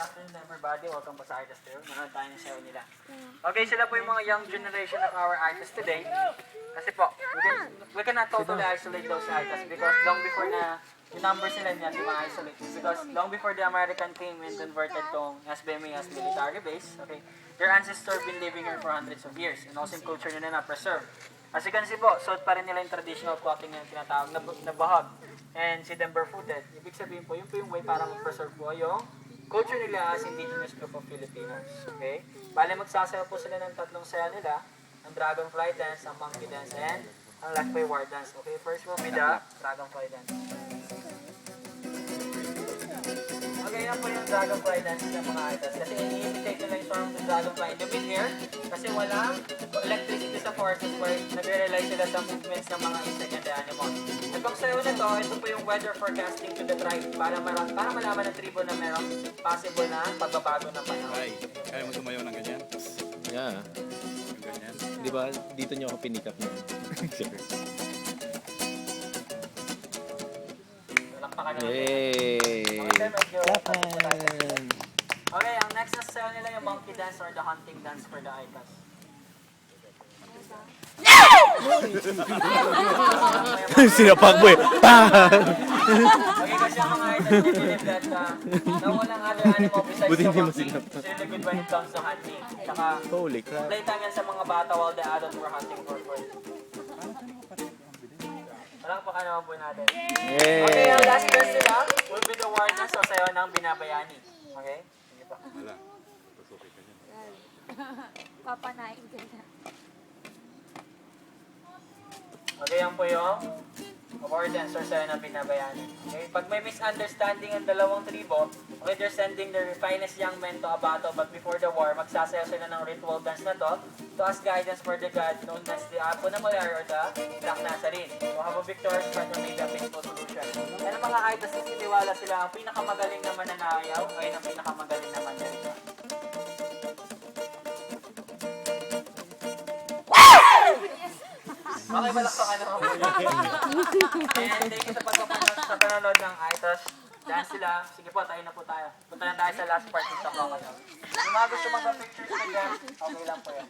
afternoon everybody. Welcome po sa Artist Room. Manood tayo ng show nila. Okay, sila po yung mga young generation of our artists today. Kasi po, we cannot totally isolate those artists because long before na yung numbers nila niya, di ma-isolate. Because long before the American came and converted tong SBMA as military base, okay, their ancestors been living here for hundreds of years and also yung culture nila na preserve. As you can see po, suot pa rin nila yung traditional clothing yung tinatawag na bahag and si them barefooted. Ibig sabihin po, yun po yung way para mag-preserve po yung culture nila as indigenous group of Filipinos. Okay? Bale, magsasayaw po sila ng tatlong saya nila, ang dragonfly dance, ang monkey dance, and ang lakbay war dance. Okay, first will be the dragonfly dance. Okay, yan po yung dragonfly dance ng mga artists. Kasi ini-imitate nila yung song ng dragonfly in the mid-air kasi walang electricity sa forces where nagre-rely sila sa movements ng mga insect and the animals. At pang sayo na to, ito po yung weather forecasting to the tribe para malaman ng tribo na merong possible na pagbabago ng panahon. Ay, kaya mo sumayaw ng ganyan? Yeah. Yung ganyan? Di ba, dito nyo ako pinikap niyo. Palakpakan naman. Yay! Okay, medyo Lapan! okay, ang next na sayo nila yung monkey dance or the hunting dance for the icons. Sinapag mo eh! Okay, kasi ang mga items they believe that na walang other animal besides Buti the hindi mo monkey sinap. is really good when it comes to hunting. Tsaka, Holy crap! playtime yan sa mga bata while the adults were hunting for food. Walang pa naman po natin. Okay, ang last verse nila will be the warriors sa sayo ng binabayani. Okay? Sige pa. Wala. Pasuki ka dyan. Papanain ka na. Okay, yan po yung warriors or sayo ng binabayani. Okay? Pag may misunderstanding ang dalawang tribo, okay, they're sending their finest young men to a battle, but before the war, magsasayaw sila ng ritual dance na to as guidance for the god known as the Apo na Malayar or the Black Nazarene. So have a victorious fight or maybe a peaceful solution. Yan ang mga idols na siniwala sila ang pinakamagaling naman na naayaw, ngayon ang pinakamagaling naman na ito. Okay, balakpakan naman po yun. And thank you sa panonood ng idols. Dance sila. Sige po, tayo na po tayo. Punta na tayo sa last part ng sa Kung mga gusto mag-pictures na dyan, okay lang po yan.